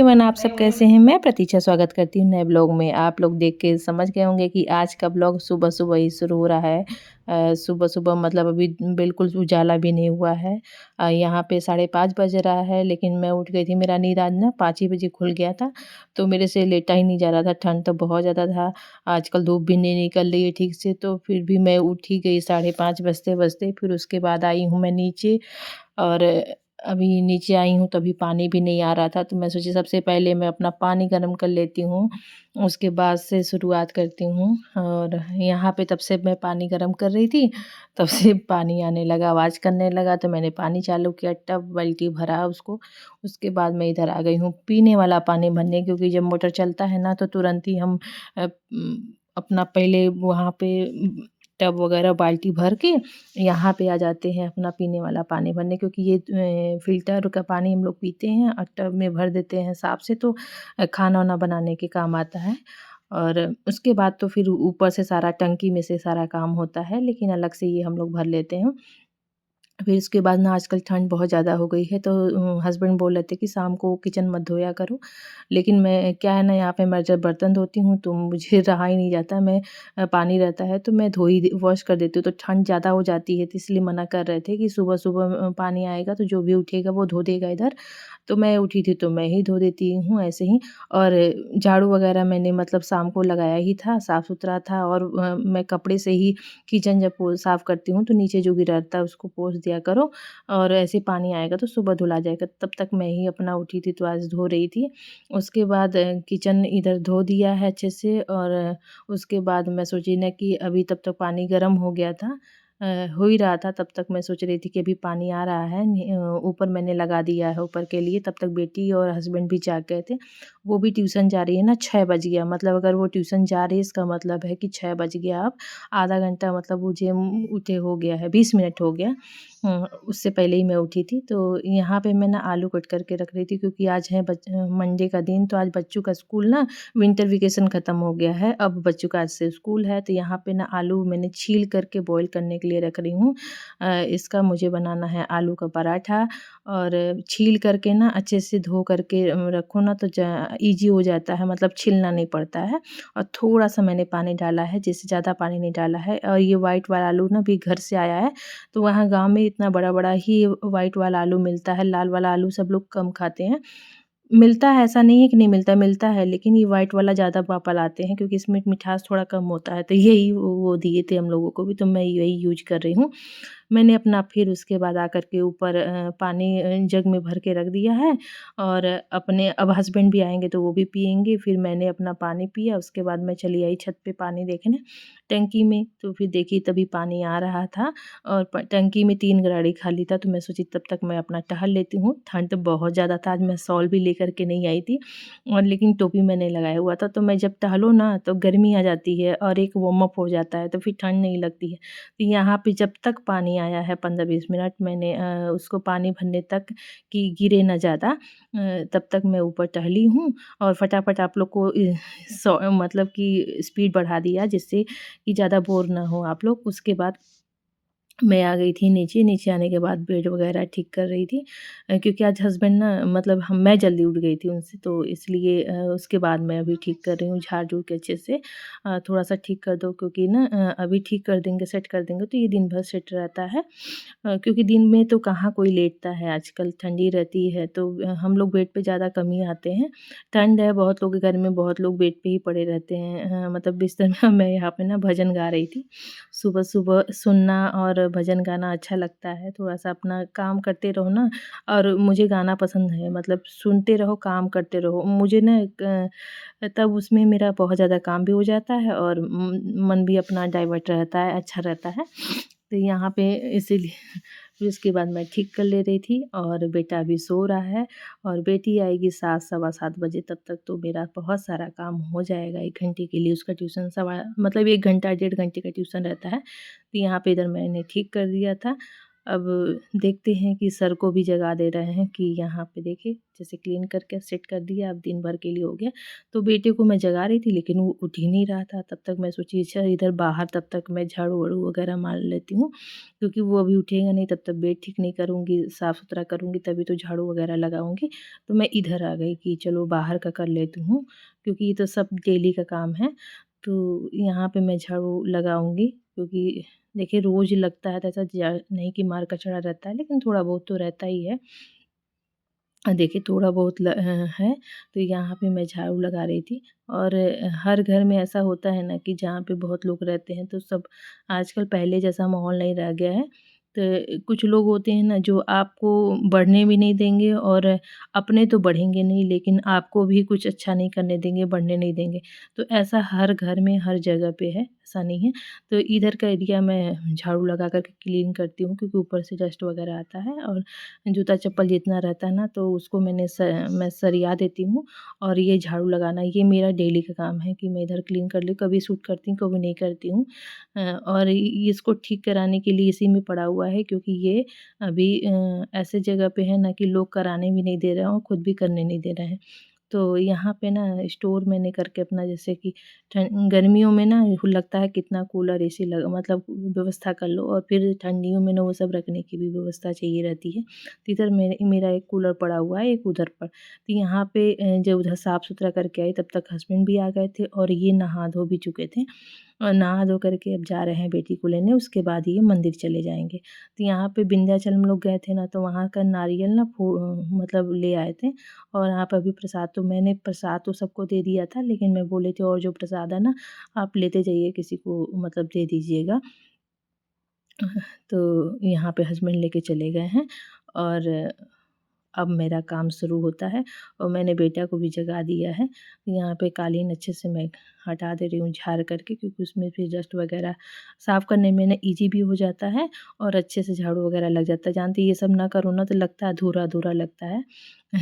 Everyone, आप सब कैसे हैं। मैं प्रतीक्षा स्वागत करती हूँ नए ब्लॉग में। आप लोग देख के समझ गए होंगे कि आज का ब्लॉग सुबह सुबह ही शुरू हो रहा है। सुबह सुबह मतलब अभी बिल्कुल उजाला भी नहीं हुआ है। यहाँ पे 5:30 बज रहा है, लेकिन मैं उठ गई थी। मेरा नींद आज ना 5 ही बजे खुल गया था, तो मेरे से लेटा ही नहीं जा रहा था। ठंड तो बहुत ज़्यादा था, आजकल धूप भी नहीं निकल रही है ठीक से, तो फिर भी मैं उठ ही गई 5:30 बजते बजते। फिर उसके बाद आई हूँ मैं नीचे, और अभी नीचे आई हूँ तभी पानी भी नहीं आ रहा था, तो मैं सोची सबसे पहले मैं अपना पानी गर्म कर लेती हूँ, उसके बाद से शुरुआत करती हूँ। और यहाँ पे तब से मैं पानी गर्म कर रही थी, तब से पानी आने लगा, आवाज़ करने लगा, तो मैंने पानी चालू किया, टब बाल्टी भरा उसको। उसके बाद मैं इधर आ गई हूँ पीने वाला पानी भरने, क्योंकि जब मोटर चलता है ना तो तुरंत ही हम अपना पहले वहाँ पे टब वगैरह बाल्टी भर के यहाँ पे आ जाते हैं अपना पीने वाला पानी भरने, क्योंकि ये फ़िल्टर का पानी हम लोग पीते हैं और टब में भर देते हैं साफ़ से, तो खाना वाना बनाने के काम आता है। और उसके बाद तो फिर ऊपर से सारा टंकी में से सारा काम होता है, लेकिन अलग से ये हम लोग भर लेते हैं। फिर इसके बाद ना आजकल ठंड बहुत ज़्यादा हो गई है, तो हस्बैंड बोल रहे थे कि शाम को किचन मत धोया करो। लेकिन मैं क्या है ना, यहाँ पे मैं जब बर्तन धोती हूँ तो मुझे रहा ही नहीं जाता। मैं पानी रहता है तो मैं धो ही वॉश कर देती हूँ, तो ठंड ज़्यादा हो जाती है, तो इसलिए मना कर रहे थे कि सुबह सुबह पानी आएगा तो जो भी उठेगा वो धो देगा इधर। तो मैं उठी थी तो मैं ही धो देती हूँ ऐसे ही। और झाड़ू वगैरह मैंने मतलब शाम को लगाया ही था, साफ़ सुथरा था। और मैं कपड़े से ही किचन जब साफ़ करती हूँ तो नीचे जो गिरा रहता है उसको पोंछ दिया करो, और ऐसे पानी आएगा तो सुबह धुला जाएगा। तब तक मैं ही अपना उठी थी तो आज धो रही थी। उसके बाद किचन इधर धो दिया है अच्छे से, और उसके बाद मैं सोची ना कि अभी तब तक पानी गर्म हो गया था, हो ही रहा था। तब तक मैं सोच रही थी कि अभी पानी आ रहा है, ऊपर मैंने लगा दिया है ऊपर के लिए। तब तक बेटी और हस्बैंड भी जाग गए थे, वो भी ट्यूशन जा रही है ना। 6 बज गया, मतलब अगर वो ट्यूशन जा रही है इसका मतलब है कि 6 बज गया। अब आधा घंटा मतलब मुझे उठे हो गया है, 20 मिनट हो गया। उससे पहले ही मैं उठी थी। तो यहाँ पे मैं ना आलू कट करके रख रही थी, क्योंकि आज है मंडे का दिन, तो आज बच्चों का स्कूल ना विंटर वेकेशन ख़त्म हो गया है, अब बच्चों का आज से स्कूल है। तो यहाँ पे ना आलू मैंने छील करके बॉईल करने के लिए रख रही हूँ। इसका मुझे बनाना है आलू का पराठा। और छील करके ना अच्छे से धो करके रखो ना तो ईजी हो जाता है, मतलब छीलना नहीं पड़ता है। और थोड़ा सा मैंने पानी डाला है, जिससे ज़्यादा पानी नहीं डाला है। और ये वाइट वाला आलू ना भी घर से आया है, तो वहाँ गाँव में इतना बड़ा बड़ा ही वाइट वाला आलू मिलता है, लाल वाला आलू सब लोग कम खाते हैं। मिलता है, ऐसा नहीं है कि नहीं मिलता, मिलता है, लेकिन ये व्हाइट वाला ज़्यादा पापा लाते हैं, क्योंकि इसमें मिठास थोड़ा कम होता है। तो यही वो दिए थे हम लोगों को भी, तो मैं यही यूज़ कर रही हूँ। मैंने अपना फिर उसके बाद आकर के ऊपर पानी जग में भर के रख दिया है। और अपने अब हस्बैंड भी आएँगे तो वो भी पिएँगे। फिर मैंने अपना पानी पिया, उसके बाद मैं चली आई छत पे पानी देखने टंकी में। तो फिर देखी तभी पानी आ रहा था, और टंकी में 3 गराड़ी खाली था, तो मैं सोची तब तक मैं अपना टहल लेती हूँ। ठंड तो बहुत ज़्यादा था, आज मैं शॉल भी लेकर के नहीं आई थी, और लेकिन टोपी मैंने लगाया हुआ था। तो मैं जब टहलो ना तो गर्मी आ जाती है और एक वार्म अप हो जाता है, तो फिर ठंड नहीं लगती है। तो यहाँ पे जब तक पानी आया है 15-20 मिनट, मैंने उसको पानी भरने तक कि गिरे ना ज़्यादा, तब तक मैं ऊपर टहली हूँ। और फटाफट आप लोग को मतलब कि स्पीड बढ़ा दिया, जिससे कि ज़्यादा बोर ना हो आप लोग। उसके बाद मैं आ गई थी नीचे। नीचे आने के बाद बेड वगैरह ठीक कर रही थी, क्योंकि आज हस्बैंड ना मतलब मैं जल्दी उठ गई थी उनसे, तो इसलिए उसके बाद मैं अभी ठीक कर रही हूँ झाड़-झूड़ के अच्छे से। थोड़ा-सा ठीक कर दो, क्योंकि ना अभी ठीक कर देंगे, सेट कर देंगे तो ये दिन भर सेट रहता है। क्योंकि दिन में तो कहाँ कोई लेटता है, आजकल ठंडी रहती है, तो हम लोग बेड पे ज़्यादा कम ही आते हैं। ठंड है, बहुत लोग के घर में बहुत लोग बेड पे ही पड़े रहते हैं, मतलब बिस्तर में। मैं यहाँ पे ना भजन गा रही थी। सुबह-सुबह सुनना और भजन गाना अच्छा लगता है, थोड़ा-सा अपना काम करते रहो ना। और मुझे गाना पसंद है, मतलब सुनते रहो, काम करते रहो। मुझे ना तब उसमें मेरा बहुत ज़्यादा काम भी हो जाता है, और मन भी अपना डाइवर्ट रहता है, अच्छा रहता है। तो यहाँ पे इसीलिए फिर उसके बाद मैं ठीक कर ले रही थी, और बेटा अभी सो रहा है। और बेटी आएगी 7 सवा 7 बजे, तब तक तो मेरा बहुत सारा काम हो जाएगा। 1 घंटे के लिए उसका ट्यूशन मतलब 1 घंटा 1.5 घंटे का ट्यूशन रहता है। तो यहाँ पे इधर मैंने ठीक कर दिया था। अब देखते हैं कि सर को भी जगा दे रहे हैं कि यहाँ पे देखिए जैसे क्लीन करके सेट कर दिया, अब दिन भर के लिए हो गया। तो बेटे को मैं जगा रही थी लेकिन वो उठ ही नहीं रहा था। तब तक मैं सोची अच्छा इधर बाहर तब तक मैं झाड़ू वाड़ू वगैरह मार लेती हूँ, क्योंकि वो अभी उठेगा नहीं तब तक बेड ठीक नहीं करूँगी, साफ़ सुथरा करूँगी तभी तो झाड़ू वगैरह लगाऊँगी। तो मैं इधर आ गई कि चलो बाहर का कर लेती हूँ, क्योंकि ये तो सब डेली का काम है। तो यहाँ पे मैं झाड़ू लगाऊँगी, क्योंकि देखिए रोज़ लगता है तो ऐसा नहीं कि मार कचरा रहता है, लेकिन थोड़ा बहुत तो रहता ही है। देखिए थोड़ा बहुत है, तो यहाँ पे मैं झाड़ू लगा रही थी। और हर घर में ऐसा होता है ना कि जहाँ पे बहुत लोग रहते हैं तो सब आजकल पहले जैसा माहौल नहीं रह गया है। तो कुछ लोग होते हैं ना जो आपको बढ़ने भी नहीं देंगे, और अपने तो बढ़ेंगे नहीं लेकिन आपको भी कुछ अच्छा नहीं करने देंगे, बढ़ने नहीं देंगे। तो ऐसा हर घर में हर जगह पे है, ऐसा नहीं है। तो इधर का एरिया मैं झाड़ू लगा कर के क्लीन करती हूँ, क्योंकि ऊपर से डस्ट वगैरह आता है, और जूता चप्पल जितना रहता है ना तो उसको मैं सरिया देती हूँ। और ये झाड़ू लगाना ये मेरा डेली का काम है कि मैं इधर क्लीन कर लूँ, कभी सूट करती हूँ कभी नहीं करती हूँ। और इसको ठीक कराने के लिए इसी में पड़ा हुआ है, क्योंकि ये अभी ऐसे जगह पे है ना कि लोग कराने भी नहीं दे रहे हैं और खुद भी करने नहीं दे रहे हैं। तो यहाँ पे ना स्टोर मैंने करके अपना, जैसे कि गर्मियों में ना लगता है कितना कूलर एसी मतलब व्यवस्था कर लो, और फिर ठंडियों में ना वो सब रखने की भी व्यवस्था चाहिए रहती है। तो इधर मेरा एक कूलर पड़ा हुआ है, एक उधर पर। तो यहाँ पे जब उधर साफ़ सुथरा करके आई तब तक हस्बैंड भी आ गए थे, और ये नहा धो भी चुके थे। और नहा धो करके अब जा रहे हैं बेटी को लेने, उसके बाद ये मंदिर चले जाएँगे। तो यहाँ पे विंध्याचल हम लोग गए थे ना, तो वहाँ का नारियल ना मतलब ले आए थे। और यहाँ पे अभी प्रसाद, तो मैंने प्रसाद तो सबको दे दिया था, लेकिन मैं बोली थी और जो प्रसाद है ना आप लेते जाइए, किसी को मतलब दे दीजिएगा। तो यहाँ पे हस्बैंड लेके चले गए हैं, और अब मेरा काम शुरू होता है। और मैंने बेटा को भी जगा दिया है। यहाँ पे कालीन अच्छे से मैं हटा दे रही हूँ झाड़ करके, क्योंकि उसमें फिर डस्ट वगैरह साफ़ करने में ना ईज़ी भी हो जाता है, और अच्छे से झाड़ू वगैरह लग जाता है। जानती ये सब ना करो ना तो लगता है अधूरा-अधूरा लगता है।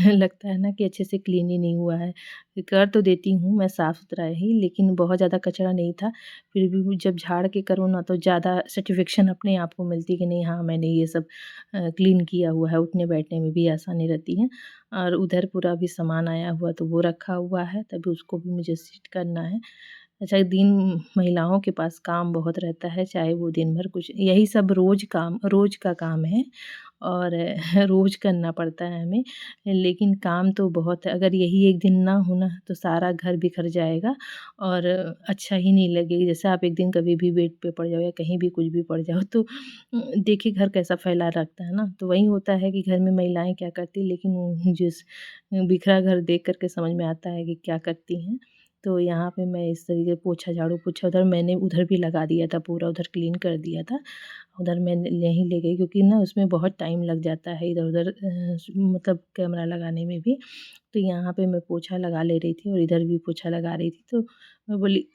लगता है ना कि अच्छे से क्लीन ही नहीं हुआ है। कर तो देती हूँ मैं साफ़-सुथरा ही, लेकिन बहुत ज़्यादा कचरा नहीं था। फिर भी वो जब झाड़ के करो ना तो ज़्यादा सैटिस्फैक्शन अपने आप को मिलती है कि नहीं हाँ, मैंने ये सब क्लीन किया हुआ है, उठने-बैठने में भी आसानी रहती है। और उधर पूरा भी सामान आया हुआ तो वो रखा हुआ है, तभी उसको भी मुझे सेट करना है। अच्छा, दिन महिलाओं के पास काम बहुत रहता है, चाहे वो दिन भर कुछ यही सब रोज़ का काम है, और रोज़ करना पड़ता है हमें। लेकिन काम तो बहुत है, अगर यही एक दिन ना हो ना तो सारा घर बिखर जाएगा, और अच्छा ही नहीं लगेगा। जैसे आप एक दिन कभी भी बेड पे पड़ जाओ या कहीं भी कुछ भी पड़ जाओ तो देखिए घर कैसा फैला रखता है ना। तो वही होता है कि घर में महिलाएँ क्या करती हैं, लेकिन जिस बिखरा घर देख कर के समझ में आता है कि क्या करती हैं। तो यहाँ पे मैं इस तरीके पोछा झाड़ू पोछा उधर मैंने उधर भी लगा दिया था, पूरा उधर क्लीन कर दिया था। उधर मैं यहीं ले गई, क्योंकि ना उसमें बहुत टाइम लग जाता है इधर-उधर मतलब कैमरा लगाने में भी। तो यहाँ पे मैं पोछा लगा ले रही थी और इधर भी पोछा लगा रही थी, तो मैं बोली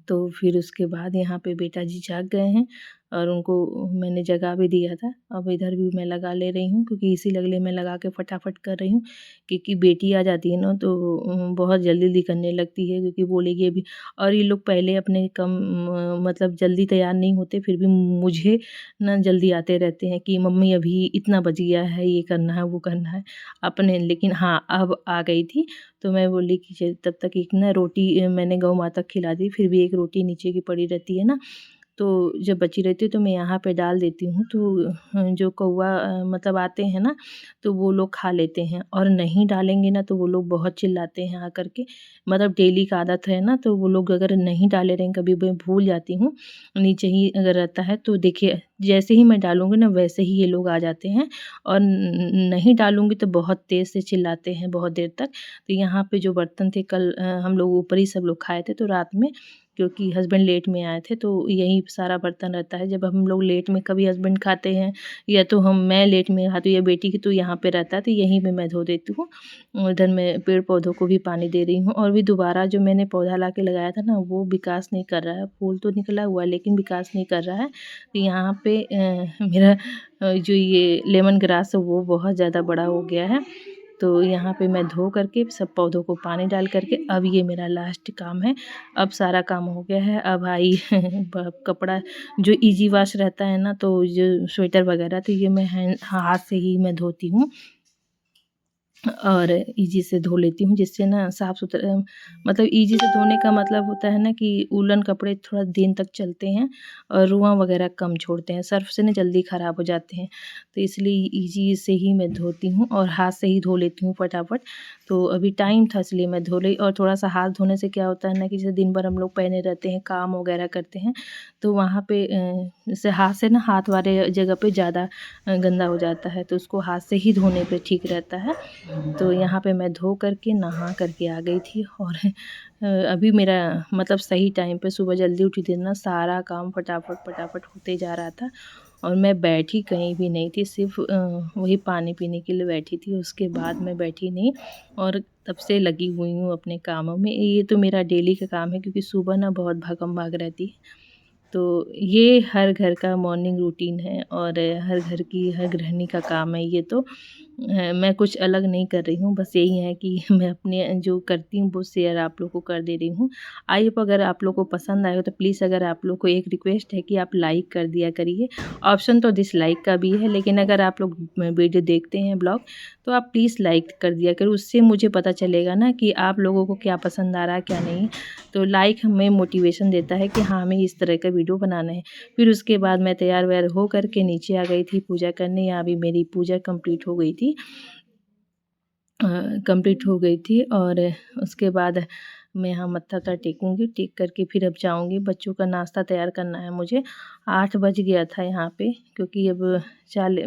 तो फिर उसके बाद यहाँ पे बेटा जी जाग गए हैं, और उनको मैंने जगा भी दिया था। अब इधर भी मैं लगा ले रही हूँ, क्योंकि इसी लगले में लगा के फटाफट कर रही हूँ, क्योंकि बेटी आ जाती है ना तो बहुत जल्दी-जल्दी करने लगती है, क्योंकि बोलेगी अभी। और ये लोग पहले अपने मतलब जल्दी तैयार नहीं होते, फिर भी मुझे ना जल्दी आते रहते हैं कि मम्मी अभी इतना बज गया है, ये करना है, वो करना है अपने। लेकिन हाँ, अब आ गई थी तो मैं बोली कि तब तक एक ना रोटी मैंने गौ माता को खिला दी, फिर भी एक रोटी नीचे की पड़ी रहती है ना, तो जब बची रहती है तो मैं यहाँ पे डाल देती हूँ, तो जो कौवा मतलब आते हैं ना तो वो लोग खा लेते हैं, और नहीं डालेंगे ना तो वो लोग बहुत चिल्लाते हैं आकर के। मतलब डेली का आदत है ना, तो वो लोग अगर नहीं डाले रहेंगे, कभी मैं भूल जाती हूँ नीचे ही अगर रहता है तो देखिए जैसे ही मैं डालूँगी ना वैसे ही ये लोग आ जाते हैं, और नहीं डालूँगी तो बहुत तेज़ से चिल्लाते हैं बहुत देर तक। तो यहाँ पे जो बर्तन थे कल हम लोग ऊपर ही सब लोग खाए थे, तो रात में क्योंकि हस्बैंड लेट में आए थे तो यही सारा बर्तन रहता है। जब हम लोग लेट में कभी हस्बैंड खाते हैं, या तो मैं लेट में खाती हूँ या बेटी की तो यहाँ पे रहता है तो यहीं पे मैं धो देती हूँ। उधर मैं पेड़ पौधों को भी पानी दे रही हूँ, और भी दोबारा जो मैंने पौधा ला के लगाया था ना वो विकास नहीं कर रहा है। फूल तो निकला हुआ है लेकिन विकास नहीं कर रहा है। तो यहाँ पे मेरा जो ये लेमन ग्रास है वो बहुत ज़्यादा बड़ा हो गया है। तो यहाँ पे मैं धो करके सब पौधों को पानी डाल करके अब ये मेरा लास्ट काम है। अब सारा काम हो गया है। अब आई कपड़ा जो इजी वॉश रहता है ना, तो जो स्वेटर वगैरह तो ये मैं हाथ से ही मैं धोती हूँ और ईज़ी से धो लेती हूँ, जिससे ना साफ़ सुथरा मतलब ईज़ी से धोने का मतलब होता है ना कि वूलन कपड़े थोड़ा दिन तक चलते हैं और रुआँ वगैरह कम छोड़ते हैं, सर्फ़ से ना जल्दी ख़राब हो जाते हैं। तो इसलिए ईज़ी से ही मैं धोती हूँ और हाथ से ही धो लेती हूँ फटाफट। तो अभी टाइम था इसलिए मैं धो ली। और थोड़ा-सा हाथ धोने से क्या होता है ना कि जैसे दिन भर हम लोग पहने रहते हैं, काम वगैरह करते हैं, तो वहाँ पे जैसे हाथ से ना हाथ वाले जगह पे ज़्यादा गंदा हो जाता है, तो उसको हाथ से ही धोने पे ठीक रहता है। तो यहाँ पे मैं धो करके नहा करके आ गई थी और अभी मेरा मतलब सही टाइम पे सुबह जल्दी उठी थी ना, सारा काम फटाफट होते जा रहा था और मैं बैठी कहीं भी नहीं थी, सिर्फ वही पानी पीने के लिए बैठी थी, उसके बाद मैं बैठी नहीं। और तब से लगी हुई हूँ अपने कामों में। ये तो मेरा डेली का काम है, क्योंकि सुबह ना बहुत भागम भाग रहती है। तो ये हर घर का मॉर्निंग रूटीन है और हर घर की हर गृहिणी का काम है ये तो। मैं कुछ अलग नहीं कर रही हूँ, बस यही है कि मैं अपने जो करती हूँ वो शेयर आप लोग को कर दे रही हूँ। आई होप अगर आप लोग को पसंद आए हो तो प्लीज़, अगर आप लोग को एक रिक्वेस्ट है कि आप लाइक कर दिया करिए। ऑप्शन तो डिसलाइक का भी है, लेकिन अगर आप लोग वीडियो देखते हैं ब्लॉग, तो आप प्लीज़ लाइक कर दिया करो। उससे मुझे पता चलेगा ना कि आप लोगों को क्या पसंद आ रहा है क्या नहीं। तो लाइक हमें मोटिवेशन देता है कि हाँ, हमें इस तरह का वीडियो बनाना है। फिर उसके बाद मैं तैयार वैयार हो करके नीचे आ गई थी पूजा करने। यहाँ भी मेरी पूजा कंप्लीट हो गई थी। कंप्लीट हो गई थी और उसके बाद मैं यहाँ मत्था-वत्था टेकूँगी, टेक करके फिर अब जाऊँगी। बच्चों का नाश्ता तैयार करना है मुझे। 8 बज गया था यहाँ पे, क्योंकि अब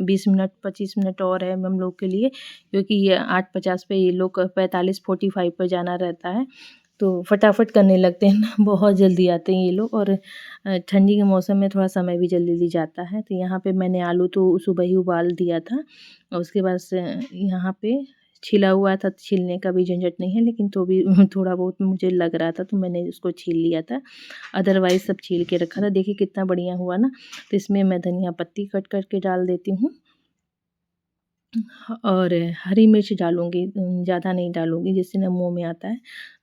20 मिनट 25 मिनट और है हम लोग के लिए, क्योंकि ये 8:50 पे ये लोग 45-45 पे जाना रहता है। तो फटाफट करने लगते हैं ना, बहुत जल्दी आते हैं ये लोग। और ठंडी के मौसम में थोड़ा समय भी जल्दी जाता है। तो यहाँ पे मैंने आलू तो सुबह ही उबाल दिया था और उसके बाद से यहाँ पे छिला हुआ था, छीलने का भी झंझट नहीं है, लेकिन तो भी थोड़ा बहुत मुझे लग रहा था तो मैंने उसको छील लिया था। अदरवाइज़ सब छील के रखा था। देखिए कितना बढ़िया हुआ ना। तो इसमें मैं धनिया पत्ती कट करके डाल देती हूँ और हरी मिर्च डालूँगी, ज़्यादा नहीं डालूँगी जिससे ना मुँह में आता है।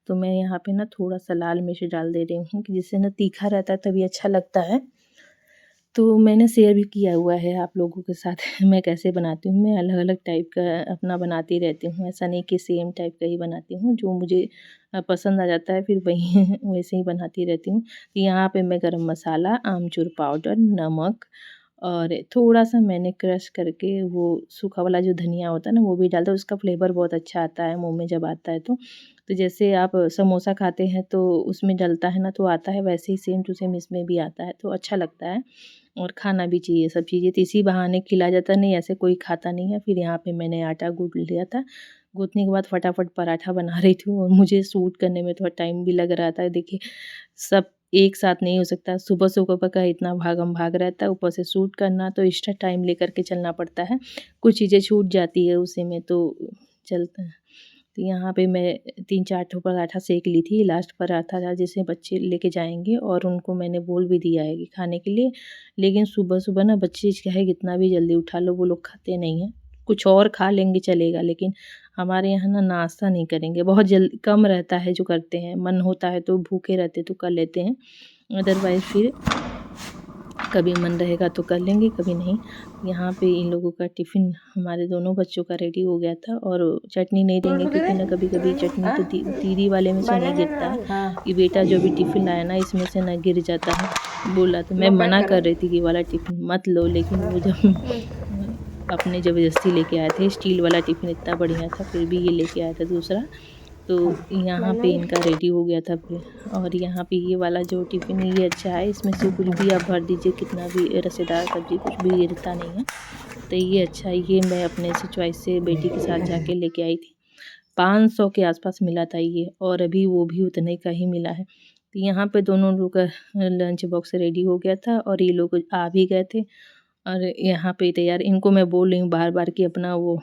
तो मैं यहाँ पे ना थोड़ा-सा लाल मिर्च डाल दे रही हूँ कि जिससे ना तीखा रहता है तभी अच्छा लगता है। तो मैंने शेयर भी किया हुआ है आप लोगों के साथ मैं कैसे बनाती हूँ। मैं अलग-अलग टाइप का अपना बनाती रहती हूँ, ऐसा नहीं कि सेम टाइप का ही बनाती हूँ। जो मुझे पसंद आ जाता है फिर वही वैसे ही बनाती रहती हूँ। यहाँ पे मैं गरम मसाला, आमचूर पाउडर, नमक और थोड़ा-सा मैंने क्रश करके वो सूखा वाला जो धनिया होता है ना, वो भी डालता हूँ। उसका फ्लेवर बहुत अच्छा आता है मुँह में जब आता है तो। तो जैसे आप समोसा खाते हैं तो उसमें डलता है ना तो आता है, वैसे ही सेम टू सेम इसमें भी आता है, तो अच्छा लगता है और खाना भी चाहिए सब चीज़ें। तो इसी बहाने खिलाया जाता है, नहीं ऐसे कोई खाता नहीं है। फिर यहाँ पे मैंने आटा गूँथ लिया था। गूँथने के बाद फटाफट पराठा बना रही थी और मुझे शूट करने में थोड़ा टाइम भी लग रहा था। देखिए सब एक साथ नहीं हो सकता। सुबह-सुबह का इतना भागम-भाग रहता है, ऊपर से शूट करना तो एक्स्ट्रा टाइम लेकर के चलना पड़ता है। कुछ चीज़ें छूट जाती है उसी में, तो चलता है। तो यहाँ पे मैं 3-4 ठो पराठा सेक ली थी। लास्ट पराठा था जिसे बच्चे लेके जाएँगे और उनको मैंने बोल भी दिया है कि खाने के लिए। लेकिन सुबह-सुबह ना बच्चे चाहे कितना भी जल्दी उठा लो, वो लोग खाते नहीं हैं। कुछ और खा लेंगे चलेगा, लेकिन हमारे यहाँ ना नाश्ता नहीं करेंगे। बहुत कम रहता है जो करते हैं। मन होता है तो भूखे रहते तो कर लेते हैं। अदरवाइज़ फिर कभी मन रहेगा तो कर लेंगे, कभी नहीं। यहाँ पे इन लोगों का टिफ़िन हमारे दोनों बच्चों का रेडी हो गया था और चटनी नहीं देंगे, क्योंकि ना कभी-कभी चटनी तो तीरी वाले में से नहीं गिरता है। ये बेटा जो भी टिफ़िन लाया ना इसमें से ना गिर जाता है। बोला तो मैं मना कर रही थी कि ये वाला टिफ़िन मत लो, लेकिन वो जब अपने ज़बरदस्ती लेके आए थे। स्टील वाला टिफ़िन इतना बढ़िया था, फिर भी ये लेके आया था दूसरा। तो यहाँ पे इनका रेडी हो गया था फिर। और यहाँ पे ये वाला जो टिफ़िन ये अच्छा है, इसमें से कुछ भी आप भर दीजिए, कितना भी रसेदार सब्ज़ी कुछ भी गिरता नहीं है। तो ये अच्छा है, ये मैं अपने से चॉइस से बेटी के साथ जाके लेके आई थी। 500 के आसपास मिला था ये, और अभी वो भी उतने का ही मिला है। तो यहाँ पे दोनों लोग का लंच बॉक्स रेडी हो गया था और ये लोग आ भी गए थे। और यहाँ पे तैयार, इनको मैं बोल रही हूँ बार-बार कि अपना वो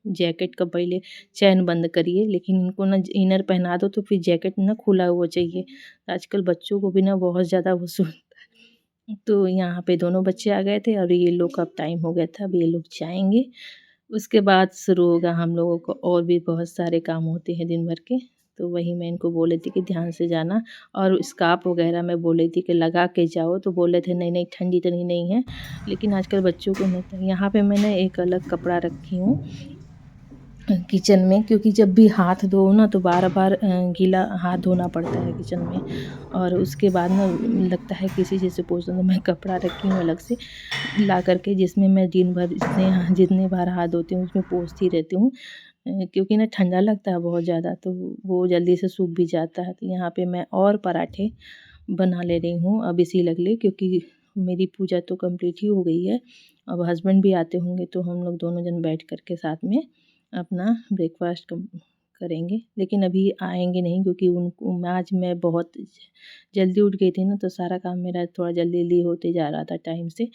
जैकेट का पहले चैन बंद करिए, लेकिन इनको ना इनर पहना दो तो फिर जैकेट ना खुला हुआ चाहिए। आजकल बच्चों को भी ना बहुत ज़्यादा वो तो यहाँ पे दोनों बच्चे आ गए थे और ये लोग का अब टाइम हो गया था, अब ये लोग जाएँगे। उसके बाद शुरू होगा हम लोगों को और भी बहुत सारे काम होते हैं दिन भर के। तो वही मैं इनको बोल रही थी कि ध्यान से जाना, और स्कार्फ वगैरह मैं बोल रही थी कि लगा के जाओ, तो बोल रहे थे नहीं नहीं ठंडी इतनी नहीं है। लेकिन आजकल बच्चों को नहीं, यहाँ पे मैंने एक अलग कपड़ा रखी हूँ किचन में, क्योंकि जब भी हाथ धो ना तो बार बार गीला हाथ धोना पड़ता है किचन में, और उसके बाद ना लगता है किसी चीज़ से पोंछना। तो मैं कपड़ा रखी हूँ अलग से ला करके, जिसमें मैं दिन भर जितने बार हाथ धोती हूँ उसमें पोंछती रहती हूँ। क्योंकि ना ठंडा लगता है बहुत ज़्यादा, तो वो जल्दी से सूख भी जाता है। तो यहाँ पे मैं और पराठे बना ले रही हूँ अब इसी लगले, क्योंकि मेरी पूजा तो कंप्लीट ही हो गई है। अब हस्बैंड भी आते होंगे तो हम लोग दोनों जन बैठ कर के साथ में अपना ब्रेकफास्ट करेंगे। लेकिन अभी आएंगे नहीं, क्योंकि उनको आज मैं बहुत जल्दी उठ गई थी ना, तो सारा काम मेरा थोड़ा जल्दी जल्दी होते जा रहा था टाइम से।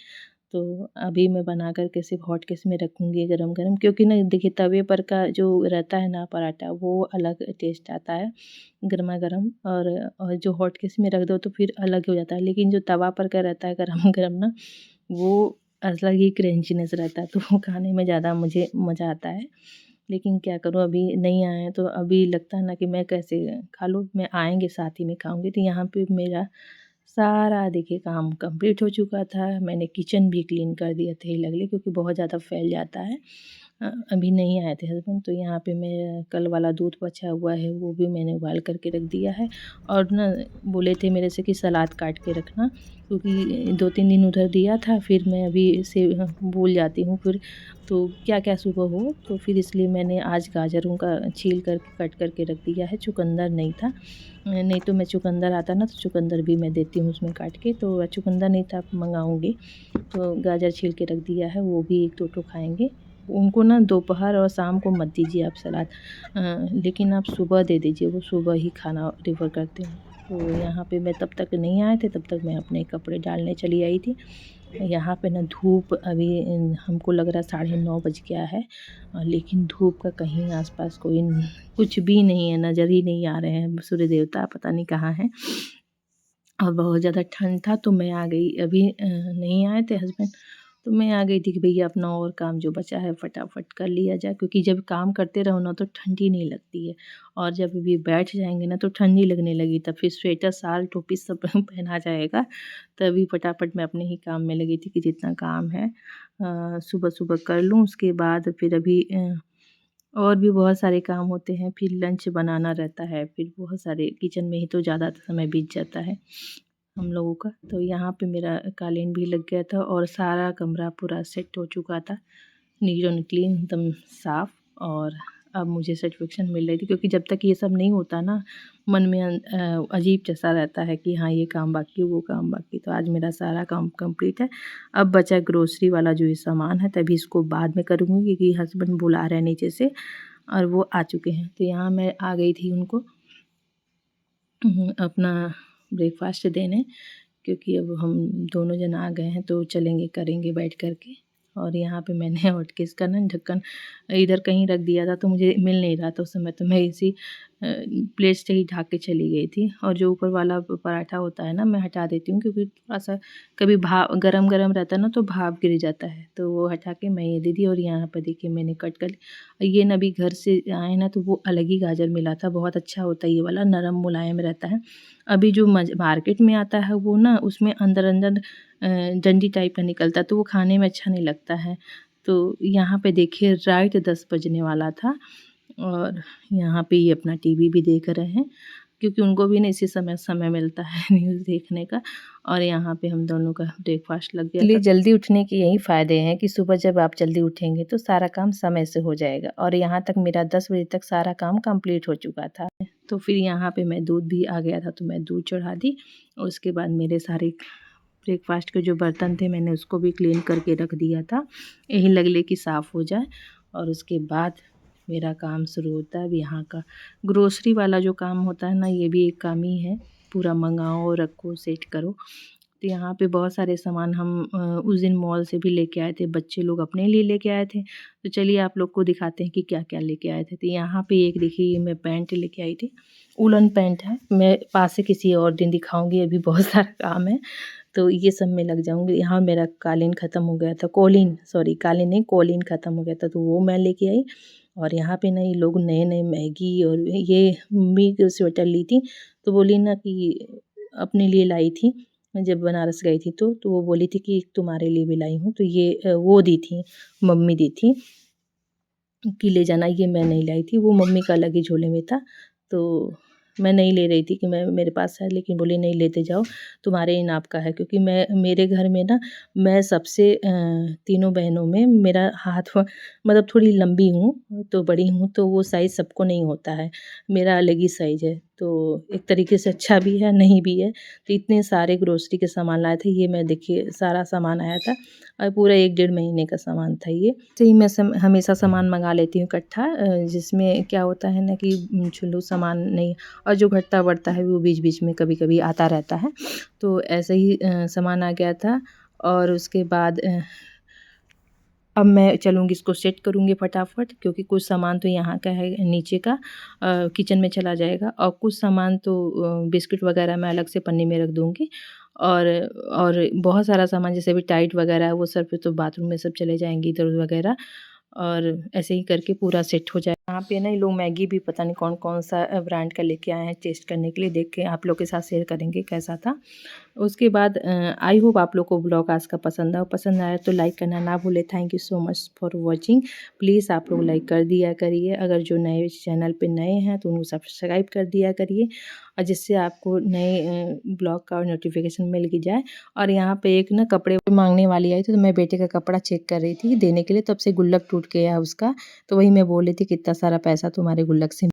तो अभी मैं बना कर के सिर्फ हॉटकेस में रखूँगी गरम गरम, क्योंकि ना देखिए तवे पर का जो रहता है ना पराठा, वो अलग टेस्ट आता है गर्मा गर्म, और जो हॉटकेस में रख दो तो फिर अलग हो जाता है। लेकिन जो तवा पर का रहता है गरम गरम ना, वो अलग ही क्रंचीनेस रहता है, तो वो खाने में ज़्यादा मुझे मज़ा आता है। लेकिन क्या करूँ, अभी नहीं आए हैं तो अभी लगता है ना कि मैं कैसे खा लूँ, मैं आएँगे साथ ही में खाऊँगी। तो यहाँ पे मेरा सारा देखिए काम कंप्लीट हो चुका था। मैंने किचन भी क्लीन कर दिया था लगले, क्योंकि बहुत ज़्यादा फैल जाता है। अभी नहीं आए थे हस्बैंड, तो यहाँ पे मेरा कल वाला दूध बचा हुआ है, वो भी मैंने उबाल करके रख दिया है। और ना बोले थे मेरे से कि सलाद काट के रखना, क्योंकि 2-3 दिन उधर दिया था, फिर मैं अभी से भूल जाती हूँ फिर, तो क्या-क्या सुबह हो, तो फिर इसलिए मैंने आज गाजरों का छील कर कट करके रख दिया है। चुकंदर नहीं था, नहीं तो मैं चुकंदर आता ना तो चुकंदर भी मैं देती हूँ उसमें काट के, तो चुकंदर नहीं था, मंगाऊँगी। तो गाजर छील के रख दिया है, वो भी 1-2 ठो खाएँगे। उनको ना दोपहर और शाम को मत दीजिए आप सलाद, लेकिन आप सुबह दे दीजिए, वो सुबह ही खाना प्रेफ़र करते हैं। तो यहाँ पे मैं तब तक नहीं आए थे, तब तक मैं अपने कपड़े डालने चली आई थी। यहाँ पे ना धूप अभी हमको लग रहा है 9:30 बज गया है, लेकिन धूप का कहीं आस-पास कुछ भी नहीं है, नज़र ही नहीं आ रहे हैं। सूर्य देवता पता नहीं कहाँ हैं। और बहुत ज़्यादा ठंड था, तो मैं आ गई। अभी नहीं आए थे हस्बैंड, तो मैं आ गई थी कि भैया अपना और काम जो बचा है फटाफट कर लिया जाए, क्योंकि जब काम करते रहो ना तो ठंडी नहीं लगती है, और जब भी बैठ जाएंगे ना तो ठंडी लगने लगी, तब फिर स्वेटर शाल टोपी सब पहना जाएगा। तभी फटाफट मैं अपने ही काम में लगी थी कि जितना काम है सुबह सुबह कर लूँ। उसके बाद फिर अभी और भी बहुत सारे काम होते हैं, फिर लंच बनाना रहता है, फिर बहुत सारे किचन में ही तो ज़्यादा समय बीत जाता है हम लोगों का। तो यहाँ पे मेरा कालीन भी लग गया था, और सारा कमरा पूरा सेट हो चुका था, नीट एंड क्लीन एकदम साफ़। और अब मुझे सेटिस्फेक्शन मिल रही थी, क्योंकि जब तक ये सब नहीं होता ना, मन में अजीब जैसा रहता है कि हाँ ये काम बाकी, वो काम बाकी। तो आज मेरा सारा काम कंप्लीट है। अब बचा ग्रोसरी वाला जो ये सामान है, तभी इसको बाद में करूँगी, क्योंकि हस्बैंड बुला रहे हैं नीचे से और वो आ चुके हैं। तो यहाँ मैं आ गई थी उनको अपना ब्रेकफ़ास्ट देने, क्योंकि अब हम दोनों जन आ गए हैं तो चलेंगे करेंगे बैठ कर के। और यहाँ पे मैंने हॉटकेस का ना ढक्कन इधर कहीं रख दिया था, तो मुझे मिल नहीं रहा था उस समय, तो मैं इसी प्लेट से ही ढक के चली गई थी। और जो ऊपर वाला पराठा होता है ना, मैं हटा देती हूँ, क्योंकि थोड़ा-सा कभी भाप गरम-गरम रहता है ना तो भाप गिर जाता है, तो वो हटा के मैं ये दे दी। और यहाँ पर देखिए मैंने कट कर ये ना, अभी घर से आए ना तो वो अलग ही गाजर मिला था, बहुत अच्छा होता है ये वाला, नरम मुलायम रहता है। अभी जो मार्केट में आता है वो ना, उसमें अंदर-अंदर डंडी टाइप का निकलता है, तो वो खाने में अच्छा नहीं लगता है। तो यहाँ पे देखिए राइट 10 बजने वाला था, और यहाँ पे ये अपना टीवी भी देख रहे हैं, क्योंकि उनको भी ना इसी समय समय मिलता है न्यूज़ देखने का। और यहाँ पे हम दोनों का ब्रेकफ़ास्ट लग गया था। जल्दी उठने के यही फ़ायदे हैं कि सुबह जब आप जल्दी उठेंगे तो सारा काम समय से हो जाएगा, और यहाँ तक मेरा 10 बजे तक सारा काम कंप्लीट हो चुका था। तो फिर यहाँ पे मैं दूध भी आ गया था, तो मैं दूध चढ़ा दी, और उसके बाद मेरे सारे ब्रेकफ़ास्ट के जो बर्तन थे मैंने उसको भी क्लीन करके रख दिया था, यही लगले कि साफ़ हो जाए। और उसके बाद मेरा काम शुरू होता है अब यहाँ का ग्रोसरी वाला जो काम होता है ना, ये भी एक काम ही है, पूरा मंगाओ, रखो, सेट करो। तो यहाँ पे बहुत सारे सामान हम उस दिन मॉल से भी लेके आए थे, बच्चे लोग अपने लिए लेके आए थे। तो चलिए आप लोग को दिखाते हैं कि क्या-क्या लेके आए थे। तो यहाँ पे एक देखिए मैं पैंट लेके आई थी, वूलन पैंट है, मैं पास से किसी और दिन दिखाऊँगी, अभी बहुत सारा काम है। तो ये सब में लग जाऊँगी। यहाँ मेरा कालीन ख़त्म हो गया था, कोलीन सॉरी कालीन नहीं कोलीन ख़त्म हो गया था, तो वो मैं लेके आई। और यहाँ पे ना ये लोग नए-नए मैगी और ये मम्मी के स्वेटर ली थी, तो बोली ना कि अपने लिए लाई थी। जब बनारस गई थी तो वो बोली थी कि तुम्हारे लिए भी लाई हूँ, तो ये वो दी थी, मम्मी दी थी कि ले जाना, ये मैं नहीं लाई थी, वो मम्मी का अलग ही झोले में था। तो मैं नहीं ले रही थी कि मैं मेरे पास है, लेकिन बोली नहीं लेते जाओ, तुम्हारे ही नाप का है, क्योंकि मैं मेरे घर में ना मैं सबसे तीनों बहनों में मेरा हाथ मतलब थोड़ी लंबी हूँ, तो बड़ी हूँ, तो वो साइज़ सबको नहीं होता है, मेरा अलग ही साइज़ है। तो एक तरीके से अच्छा भी है, नहीं भी है। तो इतने सारे ग्रोसरी के सामान लाए थे, ये मैं देखिए सारा सामान आया था और पूरा 1 डेढ़ महीने का सामान था ये। तो ही मैं हमेशा सामान मँगा लेती हूँ इकट्ठा, जिसमें क्या होता है ना कि चलो सामान नहीं, और जो घटता-बढ़ता है वो बीच-बीच में कभी-कभी आता रहता है। तो ऐसे ही सामान आ गया था और उसके बाद अब मैं चलूँगी इसको सेट करूँगी फटाफट, क्योंकि कुछ सामान तो यहाँ का है नीचे का, किचन में चला जाएगा, और कुछ सामान तो बिस्किट वगैरह मैं अलग से पन्नी में रख दूँगी। और और बहुत सारा सामान जैसे अभी टाइड वगैरह है वो सब तो बाथरूम में सब चले जाएँगे इधर वगैरह, और ऐसे ही करके पूरा सेट हो जाए। यहाँ पे ना ये लोग मैगी भी पता नहीं कौन-कौन सा ब्रांड का लेके आए हैं टेस्ट करने के लिए, देख के आप लोग के साथ शेयर करेंगे कैसा था। उसके बाद आई होप आप लोग को ब्लॉग आज का पसंद आया तो लाइक करना ना भूलें। Thank you so much for watching. Please आप लोग लाइक कर दिया करिए, अगर जो नए चैनल पे नए हैं तो उनको सब्सक्राइब कर दिया करिए, और जिससे आपको नए ब्लॉग का नोटिफिकेशन मिल के जाए। और यहाँ पे एक ना कपड़े मांगने वाली आई थी, तो मैं बेटे का कपड़ा चेक कर रही थी देने के लिए, तब से गुल्लक टूट गया उसका, तो वही मैं बोल रही थी कितना सारा पैसा तुम्हारे गुल्लक से